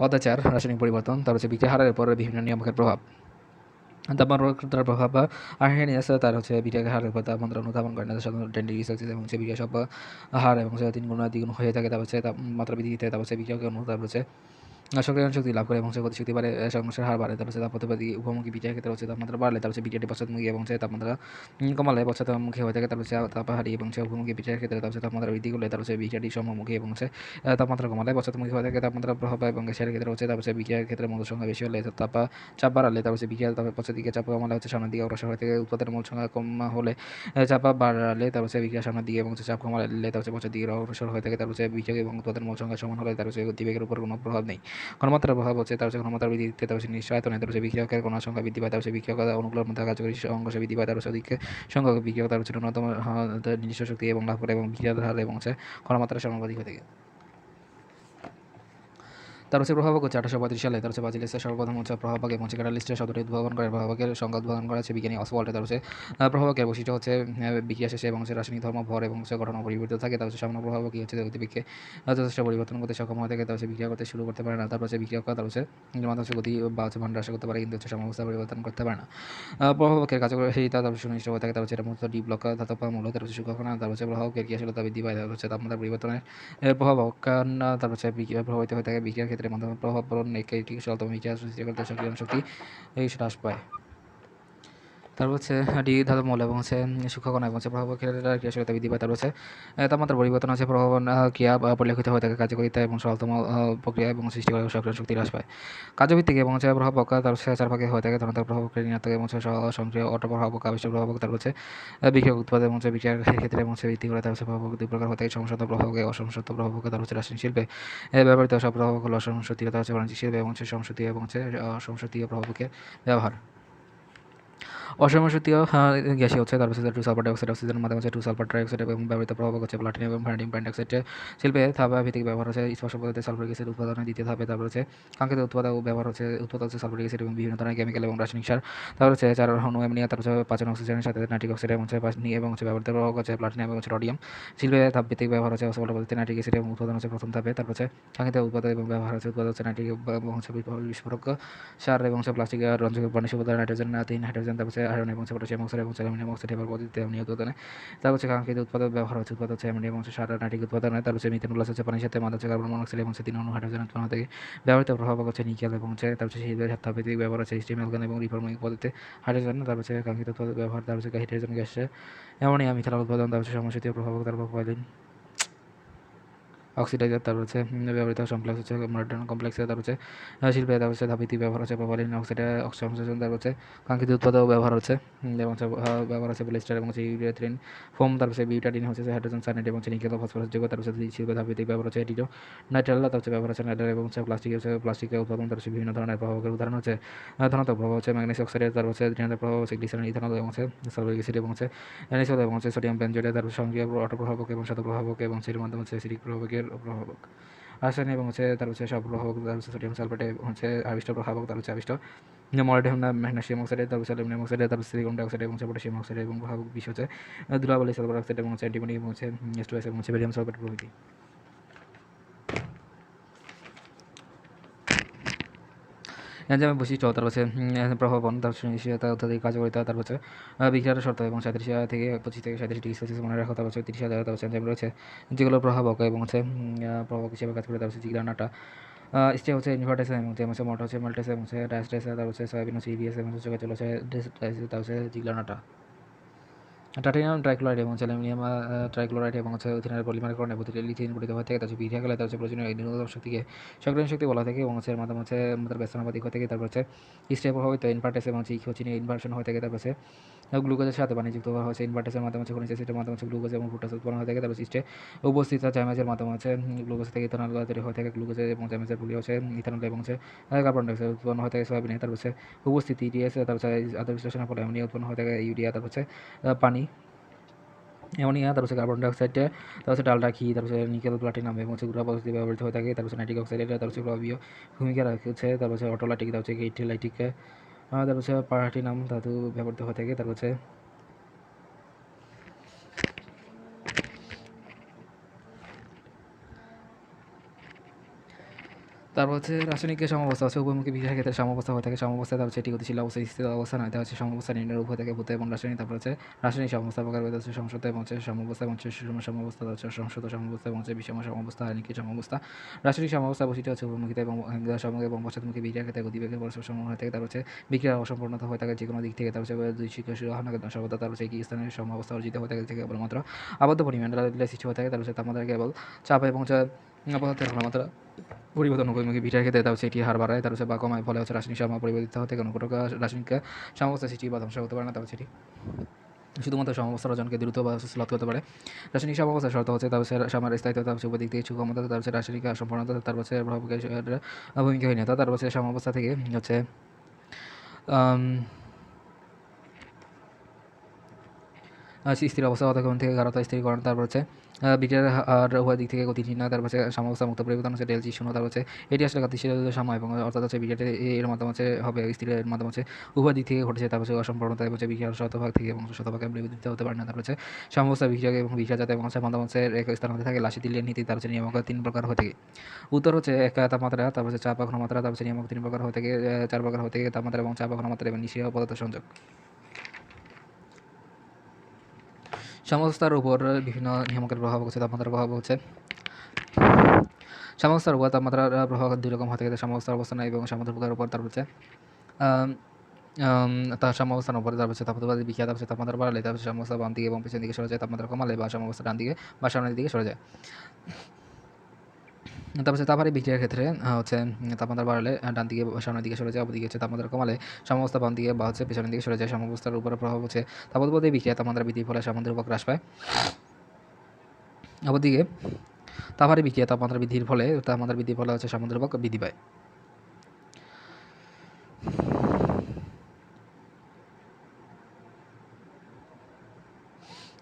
অত্যাচার, রাসায়নিক পরিবর্তন, তার হচ্ছে বিক্রিয়ার হারের উপর বিভিন্ন নিয়ামকের প্রভাব। তাপমাত্রার প্রভাব আর্হেনিয়াস তার হচ্ছে বিক্রিয়ার হারের উপর তাপমাত্রা অনুধাবন করে না, সাধারণত 10 ডিগ্রি সেলসিয়াস এবং হচ্ছে বিক্রিয়া সব হার এবং 3 গুণ দ্বিগুণ হয়ে থাকে। তারপর হচ্ছে তাপমাত্রা বৃদ্ধিতে তারপর হচ্ছে বিক্রিয়কের অনু তারপর হচ্ছে সক্রিয়ণ শক্তি লাভ করে এবং হচ্ছে গতিশক্তি বাড়ে, সংঘর্ষের হার বাড়ে। তারপর হচ্ছে তাপপ্রতিবাদী উপমুখী বিক্রিয়ার ক্ষেত্রে হচ্ছে তাপমাত্রা বাড়লে তারপর হচ্ছে বিক্রিয়াটি পশ্চাৎমুখী এবং হচ্ছে তাপমাত্রা কমালে পশ্চাৎমুখী হয়ে থাকে। তারপর হচ্ছে তাপহারী এবং হচ্ছে উপমুখী বিক্রিয়ার ক্ষেত্রে তারপর হচ্ছে তাপমাত্রা বৃদ্ধি করলে তারপর হচ্ছে বিক্রিয়াটি সম্মুখী এবং হচ্ছে তাপমাত্রা কমালে পশ্চাৎমুখী হয়ে থাকে। তাপমাত্রা প্রভাব এবং গ্যাসের ক্ষেত্রে হচ্ছে তারপর হচ্ছে বিক্রিয়ার ক্ষেত্রে মৌল সংখ্যা বেশি হলে চাপ বাড়ালে তারপর হচ্ছে বিক্রিয়া তারপর পশ্চাৎ দিকে চাপ কমালে হচ্ছে সামনের দিকে অগ্রসর হয়ে থাকে। উৎপাদনের মৌল সংখ্যা কম হলে চাপ বাড়ালে তারপর হচ্ছে বিক্রিয়া সামনের দিকে এবং হচ্ছে চাপ কমালে তারপর হচ্ছে পশ্চাৎ দিকে অগ্রসর হয়ে থাকে। তারপর হচ্ছে বিক্রিয়া এবং উৎপাদনের মৌল সংখ্যা সমান হলে তারপর হচ্ছে গতিবেগের উপর কোনো প্রভাব নেই। ঘনমাত্রার প্রভাব হচ্ছে তার হচ্ছে ঘনমাত্রা বৃদ্ধিতে তার হচ্ছে নিশ্চয়তনে তার হচ্ছে বিক্রিয়কের কণার সংখ্যা বৃদ্ধি পায়, তার হচ্ছে বিক্রিয়ক অনুগুলোর মধ্যে কার্যকরী সংঘর্ষ বৃদ্ধি পায়, তার হচ্ছে অধিক সংখ্যক বিক্রিয়ক তার হচ্ছে ন্যূনতম নিজস্ব শক্তি এবং লাভ করে এবং বিক্রিয়ার হার এবং হচ্ছে ঘনমাত্রার সমানুপাতিক হয়ে থাকে। তার হচ্ছে প্রভাবক হচ্ছে 1835 সালে তার হচ্ছে বাজিলেসের সর্বপ্রথম হচ্ছে প্রভাবক এবং হচ্ছে ক্যাটালিস্টের শব্দটি উদ্ভাবন করে। প্রভাবকের সংজ্ঞা উদ্ভাবন করা হচ্ছে বিজ্ঞানী অসওয়াল্ড। তার হচ্ছে প্রভাবকের বৈশিষ্ট্য হচ্ছে বিক্রিয়া শেষে এবং হচ্ছে রাসায়নিক ধর্ম, ভর এবং হচ্ছে গঠন পরিবর্তিত থাকে। তার হচ্ছে সামান্য প্রভাবকই হচ্ছে গতিবেগকে যথেষ্ট পরিবর্তন করতে সক্ষম হয়ে থাকে। তার হচ্ছে বিক্রিয়া করতে শুরু করতে পারে না। তারপর হচ্ছে বিক্রিয়ক তার হচ্ছে হচ্ছে গতি বা হচ্ছে মান হ্রাস করতে পারে, কিন্তু হচ্ছে সাম্যাবস্থা পরিবর্তন করতে পারে না। প্রভাবকের কার্যকারিতা তার হচ্ছে সুনিশ্চিত হয়ে থাকে। তার হচ্ছে এটা মূলত ডি ব্লক ধাতব মূল, তার হচ্ছে সূক্ষ্মকণা, তার হচ্ছে প্রভাবকের ক্রিয়াশীলতা বৃদ্ধি পায়, তার হচ্ছে তাপমাত্রা পরিবর্তনের প্রভাবক তার হচ্ছে বিক্রিয়া প্রভাবিত হয়ে থাকে। বিক্রিয়ার ক্ষেত্রে মাধ্যমে প্রভাব পড়ন একটি সচল বিক্রিয়া সৃষ্টি করতে সক্রিয়ণ শক্তি হ্রাস পায়। তারপর হচ্ছে ডি ধাতব মৌল এবং হচ্ছে সূক্ষ্মকণা এবং হচ্ছে প্রভাবকের ক্রিয়াশীলতা বৃদ্ধি পায়। তারপর হচ্ছে তাপমাত্রা পরিবর্তন হচ্ছে প্রভাবন ক্রিয়া পরিলক্ষিত হয়ে থাকে। কার্যকারিতা এবং সরলতম প্রক্রিয়া এবং সৃষ্টি করে সক্রিয় শক্তি হ্রাস পায়। কার্যভিত্তিক এবং হচ্ছে প্রভাবক তার হচ্ছে 4 ভাগে হয়ে থাকে। ধনাত্মক প্রভাবকের ঋণাত্মক এবং হচ্ছে সক্রিয় অটো প্রভাবক, আবিষ্ট প্রভাবক, তার হচ্ছে বিক্রিয়ক উৎপাদন এবং হচ্ছে বিক্রিয়ার ক্ষেত্রে এবং হচ্ছে ভিত্তি করে তার হচ্ছে প্রভাবক দুই প্রকার হয়ে থাকে। সমসত্ব প্রভাবক, অসমসত্ব প্রভাবক। তার হচ্ছে রাসায়নিক শিল্পে ব্যবহৃত সব প্রভাবক হলো অসমসত্তীয়, তার হচ্ছে বাণিজ্যিক শিল্পে এবং হচ্ছে সমসত্তীয় এবং হচ্ছে অসমসত্তীয় প্রভাবকের ব্যবহার। অসমসত্তীয় গ্যাসই হচ্ছে তার হচ্ছে টু সালফার ডাইঅক্সাইড অক্সিজেনের মাধ্যমে হচ্ছে টু সালফার ট্রাইঅক্সাইড এবং ব্যবহৃত প্রভাবক হচ্ছে প্লাটিনাম এবং ভ্যানাডিয়াম পেন্টঅক্সাইড। শিল্পে ধাপে ভিত্তিক ব্যবহার হচ্ছে স্পর্শ পদ্ধতিতে সালফারিক অ্যাসিড উৎপাদনের দ্বিতীয় ধাপে। তারপর হচ্ছে কাঙ্ক্ষিত উৎপাদ ও ব্যবহার হচ্ছে সালফারিক অ্যাসিড এবং বিভিন্ন ধরনের কেমিক্যাল এবং রাসায়নিক সার। তারপর হচ্ছে 4 অণু অ্যামোনিয়া, তারপর হচ্ছে 5 অক্সিজেনের সাথে নাইট্রিক অক্সাইড এবং হচ্ছে পানি এবং হচ্ছে ব্যবহৃত প্রভাবক হচ্ছে প্লাটিনাম এবং হচ্ছে রোডিয়াম। শিল্পে ধাপ ভিত্তিক ব্যবহার হচ্ছে অসফল পদ্ধতিতে নাইট্রিক অ্যাসিড এবং উৎপাদন হচ্ছে প্রথম ধাপে। তারপর হচ্ছে কাঙ্ক্ষিত উৎপাদ এবং ব্যবহার হচ্ছে উৎপাদ হচ্ছে নাইট্রিক এবং হচ্ছে বিস্ফোরক সার এবং হচ্ছে প্লাস্টিক রঞ্জক পানি সুবিধা নাইট্রোজেন 3 হাইড্রোজেন, তারপর হচ্ছে আয়রন এবং হচ্ছে পটাশিয়াম অক্সাইড এবং অ্যালুমিনিয়াম অক্সাইড এবার পদ্ধতিতে অ্যামোনিয়া উৎপাদনে। তারপর হচ্ছে কাঙ্ক্ষিত উৎপাদক ব্যবহার হচ্ছে উৎপাদ হচ্ছে অ্যামোনিয়াম এবং সার নাইট্রিক উৎপাদনে। তারপর হচ্ছে মিথেন প্লাস হচ্ছে পানির সাথে মাদ হচ্ছে কার্বন মনোক্সাইড এবং হচ্ছে 3 অণু হাইড্রোজেন উৎপন্ন থেকে। ব্যবহৃত প্রভাবক হচ্ছে নিকেল এবং হচ্ছে তারপর হচ্ছে শিল্পের সাপ্তাহিক ব্যবহার হচ্ছে স্টিম অ্যালগান এবং রিফর্মিং পদ্ধতিতে হাইড্রোজেন। তারপর হচ্ছে কাঙ্ক্ষিত উৎপাদক ব্যবহার তারপর হচ্ছে হাইড্রোজেন গ্যাস অ্যামোনিয়া মিথানল উৎপাদন। তারপর হচ্ছে সমসাময়িক প্রভাবক তারপর কয়লিন অক্সিডাইজার। তারপর হচ্ছে ব্যবহৃত কমপ্লেক্স হচ্ছে মডার্ন কমপ্লেক্সে। তারপর হচ্ছে শিল্পে তারপর হচ্ছে ধাপভিত্তিক ব্যবহার হচ্ছে প্রোপাইলিন অক্সাইডে সংশ্লেষণ। তারপর হচ্ছে কাঙ্ক্ষিত উৎপাদক ব্যবহার হচ্ছে এবং ব্যবহার হচ্ছে পলিস্টার এবং হচ্ছে ইউরেথ্রিন ফোম। তারপর হচ্ছে বিউটাডিন হচ্ছে হাইড্রোজেন সায়ানাইড এবং হচ্ছে নিকেল ফসফরাস যৌগ। তারপর হচ্ছে শিল্পে ধাপভিত্তিক ব্যবহার হচ্ছে এটিডো নাইট্রাল। তারপর হচ্ছে ব্যবহার হচ্ছে নাইট্রাল এবং হচ্ছে প্লাস্টিকের উৎপাদন। তারপর হচ্ছে বিভিন্ন ধরনের প্রভাবকের উদাহরণ হচ্ছে ধনাত্মক প্রভাব হচ্ছে ম্যাগনেসিয়াম অক্সাইডের। তারপর হচ্ছে ঋণাত্মক প্রভাব হচ্ছে গ্লিসারিন, ইথানল এবং হচ্ছে সালফারিক অ্যাসিড এবং হচ্ছে অ্যানিসল এবং হচ্ছে সোডিয়াম বেনজোয়েট। তারপর সক্রিয় অটো প্রভাবক এবং শত প্রভাবক এবং সেটির মাধ্যমে হচ্ছে অ্যাসিডিক প্রভাবকের প্রভাবক রাসায়নিক এবং হচ্ছে তার হচ্ছে সব প্রভাবক। তার হচ্ছে সোডিয়াম সালফেট হচ্ছে আবিষ্ট প্রভাবক। তার হচ্ছে আবিষ্ট মলিবডেনাম ম্যাগনেসিয়াম অক্সাইড, তার হচ্ছে অ্যালুমিনিয়াম অক্সাইড, তার হচ্ছে সিলিকন ডাইঅক্সাইড এবং হচ্ছে পটাশিয়াম অক্সাইড এবং প্রভাবক বিষ হচ্ছে ধুলাবালি সালফার অক্সাইড এবং হচ্ছে অ্যান্টিমনি এবং হচ্ছে H2S এবং হচ্ছে বেরিয়াম সালফেট প্রভৃতি। এনজাইমের বৈশিষ্ট্য, তার হচ্ছে প্রভাবন, তার সুনিশ্চিততা, অত্যাধিক কার্যকারিতা, তার হচ্ছে বিক্রিয়ার শর্ত এবং 37 থেকে 25 থেকে 37 ডিগ্রি সেলসিয়াস মনে রাখা। তার হচ্ছে 30,000 তার হচ্ছে এনজাইম রয়েছে যেগুলো প্রভাবক এবং হচ্ছে প্রভাবক হিসেবে কাজ করে। তার হচ্ছে জিগলানাটা স্টে হচ্ছে ইনভার্টেস এবং হচ্ছে মোটা হচ্ছে মাল্টেস এবং হচ্ছে ডায়াস্টেস। তার হচ্ছে সয়াবিন হচ্ছে ইবিএস এবং হচ্ছে চলে হচ্ছে তার হচ্ছে জিগলানাটা। টাইটানিয়াম ট্রাইক্লোরাইড এবং হচ্ছে অ্যালুমিনিয়াম ট্রাইক্লোরাইড এবং হচ্ছে ইথিনের পলিমারের কারণে প্রতিটি লিথিয়াম গঠিত হয়ে থাকে। তার হচ্ছে বিক্রিয়া গেলে তার হচ্ছে প্রয়োজনীয় ন্যূনতম শক্তিকে সক্রিয়ণ শক্তি বলা থাকে এবং হচ্ছে মাধ্যমে হচ্ছে তার ব্যস্তানুপাতিক হয়ে থাকে। তারপর হচ্ছে স্টে প্রভাবিত ইনভার্টেস এবং হচ্ছে ইকোচিনি ইনভার্সন হয়ে থাকে। তারপর হচ্ছে গ্লুকোজের সাথে পানি যুক্ত হওয়া হচ্ছে ইনভার্টেসের মাধ্যমে হচ্ছে খনিজ অ্যাসিডের মাধ্যমে হচ্ছে গ্লুকোজ এবং ফ্রুকটোজ উৎপন্ন হয়ে থাকে। তারপর সিস্টে উপস্থিত জ্যামেজের মাধ্যমে হচ্ছে গ্লুকোজ থেকে ইথানল তৈরি হয়ে থাকে। গ্লুকোজ এবং জ্যামেজের পুলি হচ্ছে ইথানল এবং হচ্ছে কার্বন ডাইঅক্সাইড উৎপন্ন হয়ে থাকে সয়াবিনে। তারপর হচ্ছে উপস্থিতি ইটিএস, তারপর হচ্ছে আদ্র বিশ্লেষণের ফলে অ্যামোনিয়া উৎপন্ন হয়ে থাকে ইউরিয়া। তারপর হচ্ছে পানি অ্যামোনিয়া, তারপর হচ্ছে কার্বন ডাইঅক্সাইডে, তারপর হচ্ছে ডালডা ঘি, তারপর হচ্ছে নিকেল প্লাটিনাম এবং হচ্ছে গুড়া পদ্ধতি ব্যবহৃত হয়ে থাকে। তারপর হচ্ছে নাইট্রিক অক্সাইডের, তারপর হচ্ছে প্রভাবীয় ভূমিকা রাখছে। তারপর হচ্ছে অটোলাইটিক, তারপর হচ্ছে ইথিলাইটিক, তারপর হচ্ছে প্লাটিনাম ধাতু ব্যবহৃত হয়ে থাকে। তারপর হচ্ছে তারপর হচ্ছে রাসায়নিকের সমাবস্থা হচ্ছে উভয়মুখী বিক্রিয়ার ক্ষেত্রে সমাবস্থা হয়ে থাকে। সমাবস্থায় তারপর হচ্ছে এটি গতিশীল অবস্থা, স্থির অবস্থা নয়। হচ্ছে সমাবস্থা নির্ণয়ের উভয় থেকে ভূত এবং রাসায়নিক। তারপর হচ্ছে রাসায়নিক সমাবস্থা প্রকারভেদ হচ্ছে সংসদ এবং হচ্ছে সমাবস্থা এবং হচ্ছে সুষম সমাবস্থা, হচ্ছে সংসদ সমাবস্থা এবং হচ্ছে বিষম সমাবস্থা, আয়নিক সমাবস্থা। রাসায়নিক সমাবস্থা বৈশিষ্ট্য হচ্ছে উভয়মুখিতা এবং সমগ্র এবং পশ্চাৎমুখী বিক্রিয়ার ক্ষেত্রে গতিবেগের পরস্পর সমান হয়ে থাকে। তারপর হচ্ছে বিক্রিয়ার অসম্পূর্ণতা হয়ে থাকে যে কোনো দিক থেকে। তারপর হচ্ছে দুই শিক্ষা শুরু হয় না কেন সর্বদা। তারপর হচ্ছে একই স্থানে সমাবস্থা অর্জিত হয়ে থাকে কেবলমাত্র আবদ্ধ পরিমাণ সৃষ্টি হয়ে থাকে। তারপর হচ্ছে তাপমাত্রা কেবল চাপ এবং পদার্থের ঘনমাত্রা পরিবর্তন উভয়মুখী বিক্রিয়ার ক্ষেত্রে তার হচ্ছে এটি হার বাড়ায়, তার হচ্ছে বা কমায়, ফলে হচ্ছে রাসায়নিক সমাবস্থা পরিবর্তিত হতে কোনো প্রকার রাসায়নিক সমাবস্থা সৃষ্টি বা ধ্বংস হতে পারে না। তার হচ্ছে এটি শুধুমাত্র সমাবস্থা অর্জনকে দ্রুত বা শ্লথ করতে পারে। রাসায়নিক সমাবস্থার শর্ত হচ্ছে তার হচ্ছে সামার স্থায়িত্ব, তার হচ্ছে উপর দিক থেকে ক্ষমতা, তার হচ্ছে রাসায়নিক সম্পূর্ণতা, তার হচ্ছে ভূমিকাহীনতা, তার হচ্ছে সমাবস্থা থেকে হচ্ছে স্থির অবস্থা অধঃক্ষেপণ থেকে গাঢ়তা স্থিরীকরণ। তারপর হচ্ছে বিক্রিয়ার আর উভয় দিক থেকে গতিহীন না। তারপর হচ্ছে সমাবস্থা মুক্ত পরিবর্তন হচ্ছে ডেল জি শূন্য। তারপর হচ্ছে এটি আসলে গতিশীল সময় এবং অর্থাৎ হচ্ছে বিক্রিয়াটি এর মাধ্যমে হচ্ছে হবে স্থিরের মাধ্যমে হচ্ছে উভয় দিক থেকে ঘটেছে। তারপর হচ্ছে অসম্পূর্ণতা এবং হচ্ছে বিক্রিয়ার শতভাগ থেকে এবং শতভাগে বিবৃত হতে পারে না। তারপর হচ্ছে সমাবস্থা বিক্রিয়া এবং বিক্রিয়াজাত এবং হচ্ছে মাধ্যমে এক স্থান হতে থাকে লাসি তিলের নীতি। তার হচ্ছে নিয়ামক 3 প্রকার হয়ে থাকে। উত্তর হচ্ছে এক তাপমাত্রা, তারপর হচ্ছে চাপ ঘনমাত্রা, তারপর হচ্ছে নিয়ামক 3 প্রকার হয়ে থাকে, 4 প্রকার হয়ে থাকে তাপমাত্রা এবং চাপ ঘনমাত্রা এবং নিষ্ক্রিয় পদার্থ সংযোগ। সমস্যার উপর বিভিন্ন নিয়ামকের প্রভাব হচ্ছে তাপমাত্রার প্রভাব হচ্ছে সমস্যার উপর তাপমাত্রার প্রভাব দুই রকম হয়ে থাকে। সমস্যার অবস্থান এবং সামুদ্রিকের উপর। তার হচ্ছে আম, আম, তার সমস্যার উপরে তার হচ্ছে তাপমাত্রা বিক্রিয়া, তার হচ্ছে তাপমাত্রা বাড়ালে তার হচ্ছে সমস্যা বাম দিকে এবং পেছন দিকে সরে যায়। তাপমাত্রা কমালে বা সমস্যা ডান দিকে বা সামনের দিকে সরে যায়। তারপর হচ্ছে তাপহারী বিক্রিয়ার ক্ষেত্রে হচ্ছে তাপমাত্রা বাড়ালে ডান দিকে বা সামনের দিকে সরে যায়, অপরদিকে হচ্ছে তাপমাত্রা কমালে সমস্যা বাম দিকে বা হচ্ছে পেছনের দিকে সরে যায়। সমবস্থার উপরে প্রভাব হচ্ছে তাপদ্বর্তী বিক্রিয়া তাপমাত্রা বৃদ্ধির ফলে সামুদ্রিক উপর হ্রাস পায়, অপরদিকে তাপহারী বিক্রিয়া তাপমাত্রা বৃদ্ধির ফলে হচ্ছে সামুদ্রিক উপর বৃদ্ধি পায়।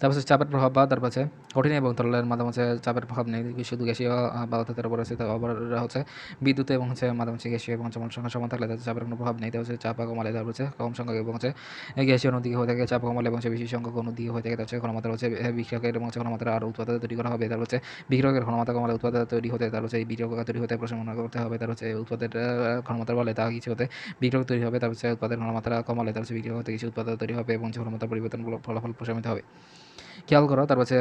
তারপর হচ্ছে চাপের প্রভাব বা তারপর হচ্ছে কঠিন এবং তরলের মাধ্যমে হচ্ছে চাপের প্রভাব নেই, শুধু গ্যাসীয় বা অর্থাৎ উপর আছে। আবার হচ্ছে বিদ্যুৎ এবং হচ্ছে মাধ্যমে হচ্ছে গ্যাসীয় এবং মোল সংখ্যা সমান থাকলে তাদের চাপের কোনো প্রভাব নেই। তার হচ্ছে চাপ কমালে তারপর হচ্ছে কম সংখ্যক এবং হচ্ছে গ্যাসীয় অণুদিকে হয়ে থাকে, চাপ কমালে এবং হচ্ছে বেশি সংখ্যক অণুদিকে হয়ে থাকে। তার হচ্ছে ঘনমাত্রা হচ্ছে বিক্রিয়কের এবং হচ্ছে ঘনমাত্রা আর উৎপাদন তৈরি করা হবে। তার হচ্ছে বিক্রিয়কের ঘনমাত্রা কমালে উৎপাদন তৈরি হতে, তার হচ্ছে এই বিক্রিয়ক তৈরি হতে প্রশ্ন মনে করতে হবে। তার হচ্ছে উৎপাদের ঘনমাত্রা বলে তা কিছু হতে বিক্রিয়ক তৈরি হবে। তার হচ্ছে উৎপাদের ঘনমাত্রা কমালে তার হচ্ছে বিক্রিয়ক হতে কিছু উৎপাদন তৈরি হবে এবং ঘনমাত্রা পরিবর্তন ফলাফল প্রশমিত হবে। খেয়াল করো। তারপর হচ্ছে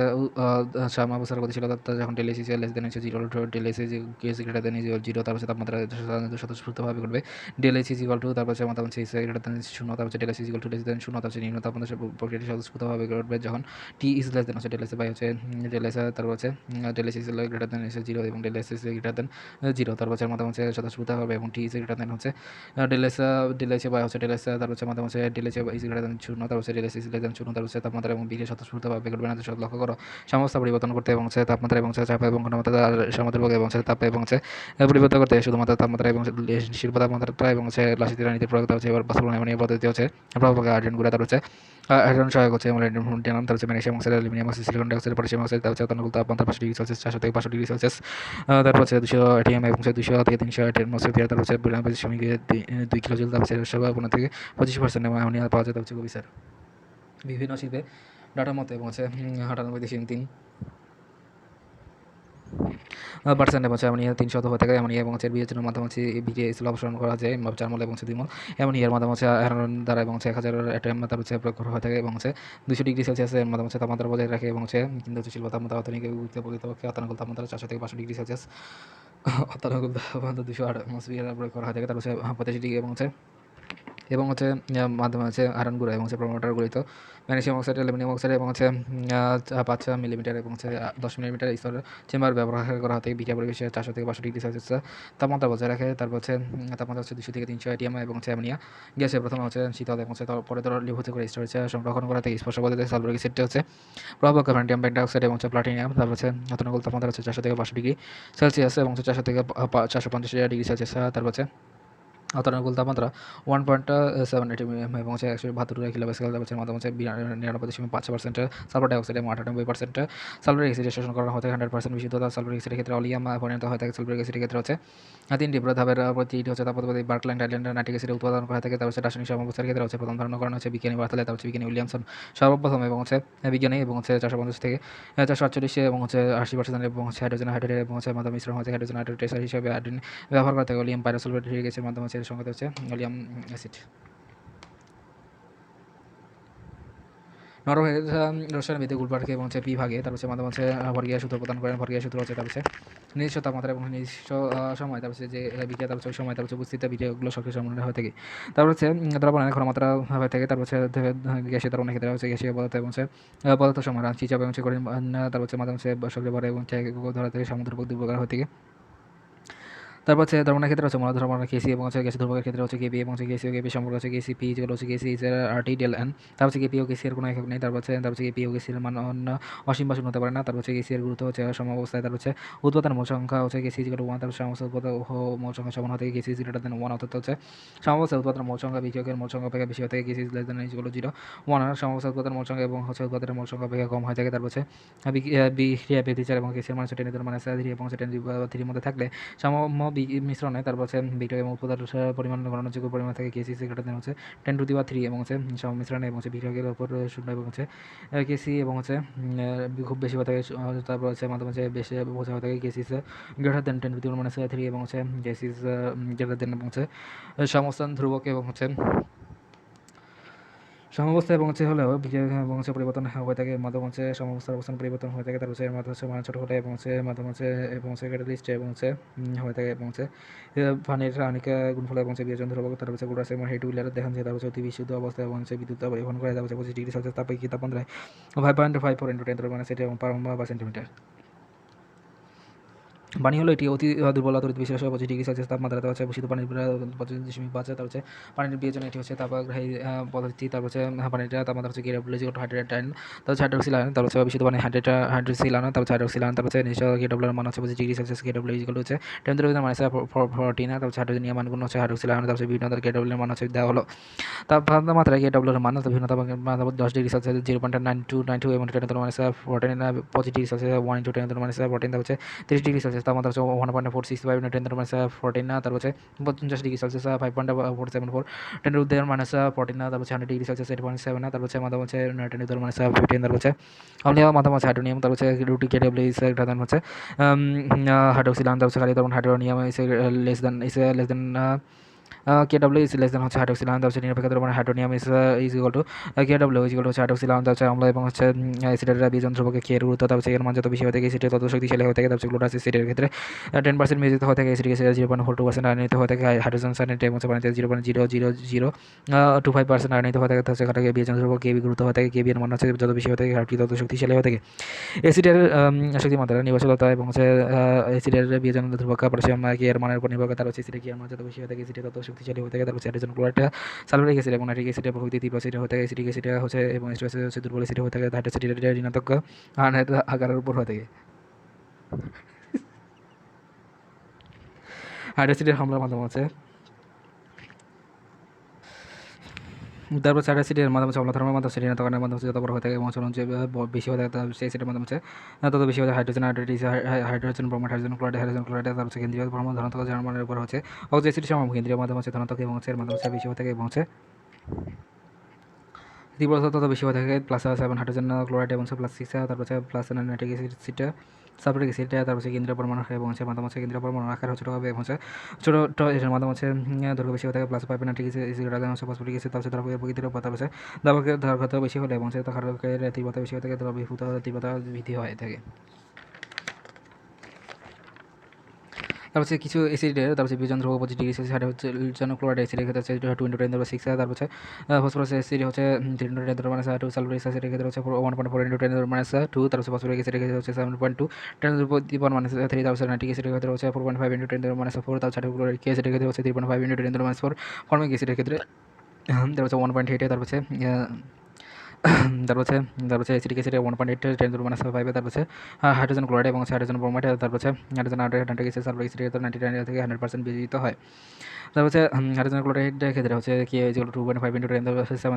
সমাবস্থার গতিশীলতা যখন ডেল এসি লেস দেন হচ্ছে 0 to del AC greater than 0, তারপর হচ্ছে তাপমাত্রা স্বতঃস্ফূর্তভাবে ঘটবে। ডেল এসি ইকুয়াল টু তারপর হচ্ছে মাধ্যমে হচ্ছে গ্রেটার দেন 0, তারপর হচ্ছে del AC equal to less than 0, তারপর হচ্ছে নিম্ন তাপমাত্রা প্রক্রিয়াটি স্বতঃস্ফূর্তভাবে ঘটবে যখন টি ইজ লেস দেন হচ্ছে ডেল এসি বাই হচ্ছে ডেল এস। তারপর হচ্ছে ডেল এসি গ্রেটার দেন 0 এবং ডেল এসি গ্রেটার দেন 0, তারপর হচ্ছে মাধ্যমে হচ্ছে স্বতঃস্ফূর্ত হবে এবং টি ইজ গ্রেটার দেন হচ্ছে ডেল এস বাই হচ্ছে ডেল এস। তারপর হচ্ছে মাধ্যমে হচ্ছে del S is greater than 0, তারপর হচ্ছে del S is less than 0, তারপর হচ্ছে তাপমাত্রা এবং বিক্রিয়া স্বতঃস্ফূর্তভাবে ঘটবে না। লক্ষ্য করো সমস্যা পরিবর্তন করতে এবং হচ্ছে তাপমাত্রা এবং হচ্ছে চাপ এবং ঘনমাত্রা সামুদ্রিক এবং হচ্ছে তাপ এবং হচ্ছে পরিবর্তন করতে শুধুমাত্র তাপমাত্রা এবং শিল্প তাপমাত্রা এবং হচ্ছে লাসিতে নীতির প্রয়োগ হচ্ছে। এবার বাস্তব এমন পদ্ধতি হচ্ছে প্রভাবকে আর্জেন্ট করে। তার হচ্ছে হাইড্রোজেন সহায়ক হচ্ছে এবং রেডিয়াম, তার হচ্ছে magnesium oxide, aluminium oxide, silicon dioxide, potassium oxide, তার হচ্ছে অনুকূল তাপমাত্রা 500 ডিগ্রি সেলসিয়াস 400 থেকে 500 ডিগ্রি সেলসিয়াস। তারপর হচ্ছে 200 এটিএম এবং 200 থেকে 300 অ্যাটমোস্ফিয়ার, তার হচ্ছে 2 কিলো জুল, তার হচ্ছে 15 থেকে 25% অ্যামোনিয়া পাওয়া যায়। তার হচ্ছে খুবই স্যার বিভিন্ন শিল্পে ডাটার মতো এবং হচ্ছে 98.3 পার্সেন্ট এবং অ্যামোনিয়া 300 হয়ে থাকে। অ্যামোনিয়া এবং হচ্ছে বিবেচনার মাধ্যমে হচ্ছে বিক্রিয়া স্থল অপসারণ করা যায় 4 মোল এবং 2 মোল। অ্যামোনিয়ার মাধ্যমে হচ্ছে আয়রন দ্বারা এবং 1000 অ্যাটম তার হচ্ছে প্রয়োগ করা হয়ে থাকে এবং হচ্ছে 200 ডিগ্রি সেলসিয়াসের মাধ্যমে হচ্ছে তাপমাত্রা বজায় রাখে এবং হচ্ছে কিন্তু হচ্ছে শিল্প তাপমাত্রা প্রকৃতপক্ষে অত্যানুকূল তাপমাত্রা 400 থেকে 500 ডিগ্রি সেলসিয়াস অত্যানুকূল তাপমাত্রা 200 অ্যাটমসফিয়ার প্রয়োগ করা হয়ে থাকে। তার হচ্ছে 85 ডিগ্রি এবং হচ্ছে মাধ্যমে হচ্ছে আয়রন গুঁড়া এবং হচ্ছে প্রোমোটার গলিত ম্যাগনেসিয়াম অক্সাইড, অ্যালুমিনিয়াম অক্সাইড এবং হচ্ছে 5 মিলিমিটার এবং হচ্ছে 10 মিলিমিটার স্তরের চেম্বার ব্যবহার করা হতে বিক্রিয়া পরিবেশে 400 থেকে 500 ডিগ্রি সেলসিয়াস তাপমাত্রা বজায় রাখে। তারপর হচ্ছে তাপমাত্রা হচ্ছে 200 থেকে 300 এটিএম এবং হচ্ছে অ্যামোনিয়া গ্যাসে প্রথমে হচ্ছে শীতল এবং হচ্ছে পরে তরলীভূত করে স্টোরেজ সংরক্ষণ করা থেকে স্পর্শ পদ্ধতি সালফারিক অ্যাসিডটা হচ্ছে প্রভাবক ভ্যানাডিয়াম পেন্টাঅক্সাইড এবং হচ্ছে প্লাটিনাম। তারপর হচ্ছে অত্যানুকূল তাপমাত্রা হচ্ছে 400 থেকে 500 ডিগ্রি সেলসিয়াস এবং হচ্ছে 400 থেকে 450 ডিগ্রি সেলসিয়াস। তারপর হচ্ছে আওতানুকূল তাপমাত্রা 1.78 এবং হচ্ছে 172 কিলোপ্যাসকেল, তারপর মাধ্যমে হচ্ছে 99.5% সালফার ডাইঅক্সাইড এবং 98% সালফারিক অ্যাসিড শোষণ করা হয়ে থাকে। 100% বিশুদ্ধতা সালফারিক অ্যাসিডের ক্ষেত্রে অলিয়াম পরিণত হয়ে থাকে। সালফারিক অ্যাসিডের ক্ষেত্রে হচ্ছে তিনটি ধাপের প্রতিটি হচ্ছে তাপমাত্রা বার্কল্যান্ড আইল্যান্ড নাইট্রিক অ্যাসিড উৎপাদন করা থাকে। তারপর রাসায়নিক সমাবস্থার ক্ষেত্রে হচ্ছে প্রথম ধারণা করা হচ্ছে বিজ্ঞানী বার্থালে, তারপর বিজ্ঞানী উইলিয়ামসন সর্বপ্রথম এবং হচ্ছে বিজ্ঞানী এবং হচ্ছে 450 থেকে 448 এবং হচ্ছে 80% এবং হচ্ছে হাইড্রোজেন হাইড্রোজেন এবং হচ্ছে মাধ্যমে মিশ্রণ হচ্ছে হাইড্রোজেন হাইড্রোটেসার হিসেবে ব্যবহার করা থাকে। অলিয়াম পাইরোসালফেট গ্যাসের মাধ্যমে হচ্ছে সংকেত হচ্ছে অলিয়াম অ্যাসিড। নরম রসায়ন ভিত্তিক উল্পাটকে এবং হচ্ছে পি ভাগে, তারপর হচ্ছে মাধ্যমে হচ্ছে ভরগিয়া সূত্র প্রদান করেন। ভরগিয়া সূত্র হচ্ছে তারপর হচ্ছে নিজস্ব তাপমাত্রা এবং নিজস্ব সময়, তারপর যে বিক্রিয়া, তারপর সময়, তারপর উপস্থিত বিক্রিয়াগুলো সক্রিয় সম্পন্ন হয়ে থাকে। তারপর হচ্ছে দ্রবণের ঘনমাত্রা হয়ে থাকে। তারপর হচ্ছে গ্যাসের দ্রবণের ক্ষেত্রে হচ্ছে গ্যাসীয় পদার্থ এবং হচ্ছে পদার্থ সময় চিচাপ এবং কঠিন, তারপর হচ্ছে মাধ্যমে হচ্ছে সক্রিয় ভরে এবং ধরা থেকে সমুদ্র দুই প্রকার হয়ে থাকে। তারপর হচ্ছে দ্রবণের ক্ষেত্রে হচ্ছে মূলধর্ম কেসি এবং হচ্ছে গ্যাসের ধ্রুবকের ক্ষেত্রে হচ্ছে কেপি এবং হচ্ছে কেসি ও কেপি সম্পর্ক হচ্ছে কেসি পি যেগুলো হচ্ছে কেসি ইজ আরটি ডেল এন। তারপর হচ্ছে কেপি ও কেসি এর কোনো একক নেই। তারপর হচ্ছে কেপি ও কেসির মান অসীম বা শূন্য হতে পারে না। তারপর হচ্ছে কেসি এর গুরুত্ব হচ্ছে সমাবস্থায়। তারপর হচ্ছে উৎপাদন মোট সংখ্যা হচ্ছে কেসি যেগুলো 1, তারপর সমস্ত উৎপাদন মোট সংখ্যা সমান হতে কেসি গ্রেটার দেন 1, অর্থাৎ হচ্ছে সমাবস্থায় উৎপাদন মোট সংখ্যা বিক্রিয়কের মোট সংখ্যা অপেক্ষা বেশি হয়ে থাকে। কেসি লেস দেন ইকুয়াল 0, 1 আর সমাবস্থায় উৎপাদন মোট সংখ্যা এবং হচ্ছে উৎপাদনের মোট সংখ্যা অপেক্ষা কম হয়ে থাকে। তারপর হচ্ছে বিক্রিয়া ব্যতিচার এবং কেসির মান হচ্ছে 10 3 এবং 10 মধ্যে থাকলে সম মিশ্রণে তারপর হচ্ছে বিক্রিয়া এবং উৎপাদন পরিমাণ গণনাযোগ্য পরিমাণ থেকে কেসি গ্রেটার দেন হচ্ছে 10⁻³ এবং হচ্ছে মিশ্রণে এবং হচ্ছে বিক্রিয়কের উপর 0 এবং হচ্ছে কেসি এবং হচ্ছে খুব বেশি হয়ে থাকে। তারপর হচ্ছে মাধ্যমে হচ্ছে বেশি বোঝা হয়ে থাকে কেসি গ্রেটার দেন 10⁻³ এবং হচ্ছে কেসি গ্রেটার দেন এবং হচ্ছে সমস্থান ধ্রুবক এবং হচ্ছে সমাবস্থা এবং হচ্ছে হলেও বিক্রিয়া এবং হচ্ছে পরিবর্তন হয়ে থাকে। মাধ্যম হচ্ছে সমাবস্থার অবস্থান পরিবর্তন হয়ে থাকে। তার হচ্ছে মাধ্যম হচ্ছে মান ছোট হলে এবং হচ্ছে মাধ্যম হচ্ছে এবং হচ্ছে ক্যাটালিস্ট এবং হচ্ছে হয়ে থাকে এবং হচ্ছে পানির আণবিক গুণফল এবং হচ্ছে বিয়োজন ধ্রুবক। তার হচ্ছে গ্লাস এবং হেড হুইলার দেখান যে তার হচ্ছে অতি বিশুদ্ধ অবস্থা এবং হচ্ছে বিদ্যুৎ পরিবহন করে। তার হচ্ছে 25 ডিগ্রি সেলসিয়াস তাপমাত্রায় তাপমাত্রায় 5.54 × 10⁻⁷ এবং পার সেন্টিমিটার। পানি হলো এটি অতি দুর্বল তড়িৎ বিশেষ 25 ডিগ্রি সেলসিয়াস তাপমাত্রাতে হচ্ছে বিশুদ্ধ পানির 25.5। তার হচ্ছে পানির বিয়োজন এটি হচ্ছে তাপগ্রাহী পদ্ধতি। তারপর হচ্ছে পানিটা তাপমাত্রা হচ্ছে কেডব্লিউ হাইড্রেট আয়ন, তার হচ্ছে হাইড্রোক্সিল আয়ন, তার হচ্ছে বিশুদ্ধ পানি হাইড্রোক্সিল আয়ন, তার হচ্ছে হাইড্রোক্সিল আয়ন, তার হচ্ছে নিজস্ব কেডব্লিউর মান হচ্ছে 25 ডিগ্রি সেলসিয়াস। কেডব্লিউ হচ্ছে 10⁻⁴14, তার হচ্ছে হাইড্রোজেনিয়াম মানগুলো হচ্ছে হাইড্রোক্সিল আয়ন, তার হচ্ছে বিভিন্ন কেডব্লিউর মান হচ্ছে দেওয়া হলো। তাপমাত্রা কেডব্লিউর মান বিভিন্ন তাপমাত্রা 10 ডিগ্রি সেলসিয়াস 0.92 এবং 10⁻⁴14, 25 ডিগ্রি সেলসিয়াস 1 × 10⁻⁴14, তার হচ্ছে 30 ডিগ্রি সেলসিয়াস তাপমাত্রা হচ্ছে 1.465 × 10⁻⁴14 না, তার হচ্ছে 50 ডিগ্রি সেলসিয়াস 5.474, 10⁻⁴14 না, তার হচ্ছে 100 ডিগ্রি সেলসিয়াস 8.7 না, তার হচ্ছে মাধ্যম হচ্ছে 10⁻⁻15, তার হচ্ছে অম্লীয় মাধ্যম হচ্ছে হাইড্রোনিয়াম, তার হচ্ছে রুটি কেডব্লিউ হচ্ছে হাইড্রোক্সিল আয়ন, তার হচ্ছে খালি carbon hydronium less than KW is less than হচ্ছে হাইড্রোক্সিল আয়ন, তার হচ্ছে নিরপেক্ষ দ্রবণে hydronium is equal to KW is equal to হচ্ছে হাইড্রোক্সিল আয়ন, তার হচ্ছে অম্ল এবং হচ্ছে অ্যাসিডের বিয়োজন ধ্রুবকে কে এর গুরুত্ব, তার হচ্ছে এর মান যত বেশি হয়ে থাকে অ্যাসিডের তত শক্তিশালী হয়ে থাকে। তার হচ্ছে গ্লুটাস অ্যাসিডের ক্ষেত্রে 10% মিশ্রিত হয়ে থাকে, অ্যাসিডিক অ্যাসিড 0.42% আয়নিত হয়ে থাকে, হাইড্রোজেন সায়ানাইড এবং হচ্ছে পানিতে 0.0025% আয়নিত হয়ে থাকে। তার হচ্ছে এখানে বিয়োজন ধ্রুবক কেবি গুরুত্ব হয়ে থাকে, কেবি এর মান হচ্ছে যত বেশি হয়ে থাকে হাইড্রোক্সিল তত শক্তিশালী হয়ে থাকে। অ্যাসিডের শক্তিমাত্রা নির্ভরশীলতা এবং হচ্ছে অ্যাসিডের বিয়োজন ধ্রুবক পটাশিয়াম এর মানের উপর নির্ভর করে। তার হচ্ছে অ্যাসিডের কি এর মান যত বেশি হয়ে থাকে অ্যাসিড তত শক্তিশালী হয়ে থাকে। তার হচ্ছে হাইড্রোজেন ক্লোরাইড সালফারিক অ্যাসিড এবং নাইট্রিক অ্যাসিডের প্রকৃতি তীব্র অ্যাসিড হয়ে থাকে। অ্যাসিডিক অ্যাসিড হচ্ছে এবং অ্যাসিড হচ্ছে দুর্বল অ্যাসিড হয়ে থাকে। হাইড্রোক্সাইড ঋণাত্মক আকারের উপর হয়ে থাকে। হাইড্রোক্সাইডের হামলার মাধ্যমে আছে তারপর চার অ্যাসিডের মাধ্যমে হচ্ছে অম্লধর্মের মাধ্যমে হচ্ছে ঋণাত্মকের মাধ্যমে হচ্ছে যত বড় হয়ে থাকে এবং হচ্ছে বেশি হয়ে থাকে সেই অ্যাসিডের মাধ্যমে হচ্ছে তত বেশি হয়ে যায় hydrogen hydrogen bromide hydrogen chloride তার হচ্ছে কেন্দ্রীয় ব্রহ্ম ধনাত্মক জার্মানের উপর হচ্ছে অক্সিজেন অ্যাসিড সম কেন্দ্রীয় মাধ্যমে হচ্ছে ধনাত্মক এবং হচ্ছে এর মাধ্যমে হচ্ছে বেশি হয়ে থাকে এবং হচ্ছে তীব্রতা তত বেশি হয়ে থাকে +7 হাইড্রোজেন ক্লোরাইড এবং +6 তারপর হচ্ছে নাইট্রিক অ্যাসিড সালফারিক অ্যাসিড তারপর হচ্ছে কেন্দ্রীয় পরমাণু এবং হচ্ছে মাধ্যম হচ্ছে কেন্দ্রীয় পরমাণু আকার ছোটো হবে এবং হচ্ছে ছোটো এর মাধ্যম হচ্ছে দৈর্ঘ্য বেশি হয়ে থাকে +5 নাইট্রিক অ্যাসিড হচ্ছে ফসফরিক অ্যাসিড তার হচ্ছে দ্রবকের প্রকৃতির উপর তার হচ্ছে দ্রবকের বেশি হলে এবং হচ্ছে ক্ষারকের তীব্রতা বেশি হয়ে থাকে দ্রবীভূত তীব্রতা বৃদ্ধি হয়ে থাকে। তারপর হচ্ছে কিছু অ্যাসিডের তারপর হচ্ছে বিয়োজন ধ্রুবক 25 ডিগ্রি সেলসিয়াস হাইড্রোজেন ক্লোরাইড অ্যাসিডের ক্ষেত্রে হচ্ছে 2 × 10⁻⁶, তারপর হচ্ছে ফসফরাস অ্যাসিড হচ্ছে 3 × 10⁻², সালফারিক অ্যাসিডের ক্ষেত্রে হচ্ছে 1.4 × 10⁻², তারপর হচ্ছে ফসফরিক অ্যাসিডের ক্ষেত্রে হচ্ছে 7.2 10⁻3, তারপর হচ্ছে নাইট্রিক অ্যাসিডের ক্ষেত্রে হচ্ছে 4.5 × 10⁻4, তারপর হাইড্রোক্লোরিক অ্যাসিডের ক্ষেত্রে হচ্ছে 3.5 × 10⁻4, ফর্মিক অ্যাসিডের ক্ষেত্রে তারপর হচ্ছে 1.8, তারপর হচ্ছে তারপর হচ্ছে অ্যাসিটিক অ্যাসিড 1.8 10 টু মাইনাস 5, তারপর হচ্ছে হাইড্রোজেন ক্লোরাইড এবং হাইড্রোজেন ব্রোমাইড, তারপর হচ্ছে hydrogen iodide, nitric acid, sulphuric acid 99 থেকে 100% বিয়োজিত হয়। তারপর হচ্ছে হাইড্রোজেন ক্লোরাইডের ক্ষেত্রে হচ্ছে KH = 2.5 × 10⁷,